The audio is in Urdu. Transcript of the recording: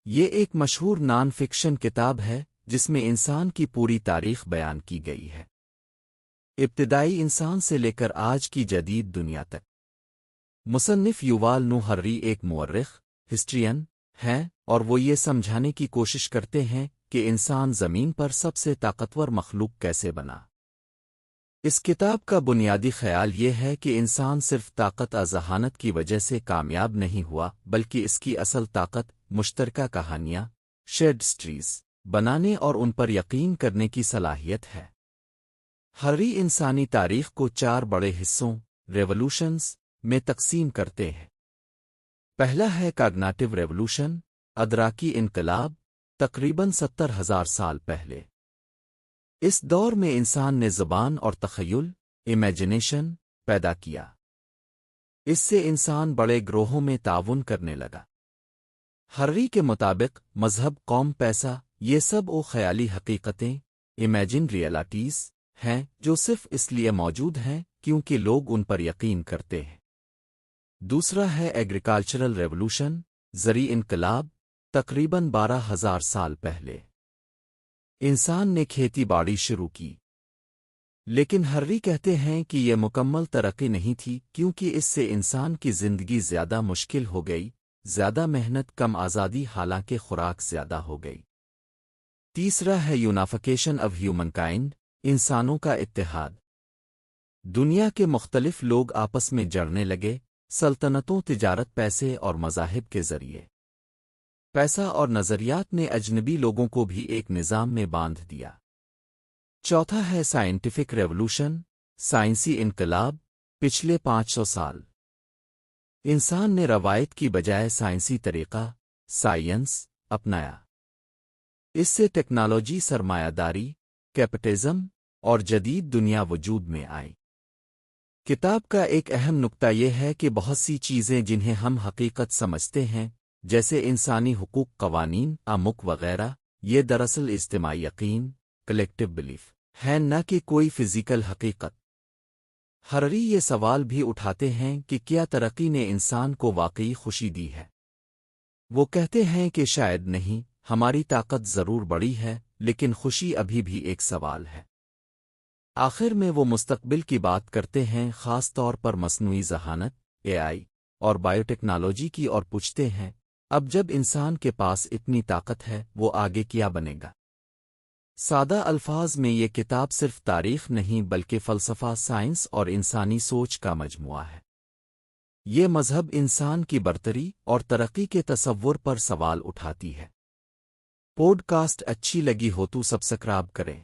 یہ ایک مشہور نان فکشن کتاب ہے جس میں انسان کی پوری تاریخ بیان کی گئی ہے، ابتدائی انسان سے لے کر آج کی جدید دنیا تک۔ مصنف یووال نوح ہرری ایک مورخ، ہسٹرین ہیں، اور وہ یہ سمجھانے کی کوشش کرتے ہیں کہ انسان زمین پر سب سے طاقتور مخلوق کیسے بنا۔ اس کتاب کا بنیادی خیال یہ ہے کہ انسان صرف طاقت ذہانت کی وجہ سے کامیاب نہیں ہوا، بلکہ اس کی اصل طاقت مشترکہ کہانیاں، شیڈ سٹریز بنانے اور ان پر یقین کرنے کی صلاحیت ہے۔ ہرری انسانی تاریخ کو 4 بڑے حصوں، ریولوشنز، میں تقسیم کرتے ہیں۔ پہلا ہے کاگنیٹو ریولوشن، ادراکی انقلاب، تقریباً 70,000 سال پہلے۔ اس دور میں انسان نے زبان اور تخیل، امیجنیشن پیدا کیا۔ اس سے انسان بڑے گروہوں میں تعاون کرنے لگا۔ ہرری کے مطابق مذہب، قوم، پیسہ، یہ سب وہ خیالی حقیقتیں، امیجن ریئلٹیز ہیں جو صرف اس لیے موجود ہیں کیونکہ لوگ ان پر یقین کرتے ہیں۔ دوسرا ہے ایگریکلچرل ریولوشن، زرعی انقلاب، تقریباً 12,000 سال پہلے۔ انسان نے کھیتی باڑی شروع کی، لیکن ہرری کہتے ہیں کہ یہ مکمل ترقی نہیں تھی کیونکہ اس سے انسان کی زندگی زیادہ مشکل ہو گئی، زیادہ محنت، کم آزادی، حالانکہ خوراک زیادہ ہو گئی۔ تیسرا ہے یونیفیکیشن آف ہیومن کائنڈ، انسانوں کا اتحاد۔ دنیا کے مختلف لوگ آپس میں جڑنے لگے، سلطنتوں، تجارت، پیسے اور مذاہب کے ذریعے۔ پیسہ اور نظریات نے اجنبی لوگوں کو بھی ایک نظام میں باندھ دیا۔ چوتھا ہے سائنٹیفک ریولوشن، سائنسی انقلاب، پچھلے 500 سال۔ انسان نے روایت کی بجائے سائنسی طریقہ، سائنس، اپنایا۔ اس سے ٹیکنالوجی، سرمایہ داری، کیپٹلزم اور جدید دنیا وجود میں آئی۔ کتاب کا ایک اہم نقطہ یہ ہے کہ بہت سی چیزیں جنہیں ہم حقیقت سمجھتے ہیں، جیسے انسانی حقوق، قوانین، امک وغیرہ، یہ دراصل اجتماعی یقین، کلیکٹیو بلیف ہے، نہ کہ کوئی فزیکل حقیقت۔ ہرری یہ سوال بھی اٹھاتے ہیں کہ کیا ترقی نے انسان کو واقعی خوشی دی ہے؟ وہ کہتے ہیں کہ شاید نہیں، ہماری طاقت ضرور بڑی ہے، لیکن خوشی ابھی بھی ایک سوال ہے۔ آخر میں وہ مستقبل کی بات کرتے ہیں، خاص طور پر مصنوعی ذہانت، AI اور بائیوٹیکنالوجی کی، اور پوچھتے ہیں، اب جب انسان کے پاس اتنی طاقت ہے، وہ آگے کیا بنے گا؟ سادہ الفاظ میں یہ کتاب صرف تاریخ نہیں بلکہ فلسفہ، سائنس اور انسانی سوچ کا مجموعہ ہے۔ یہ مذہب انسان کی برتری اور ترقی کے تصور پر سوال اٹھاتی ہے۔ پوڈ کاسٹ اچھی لگی ہو تو سبسکرائب کریں۔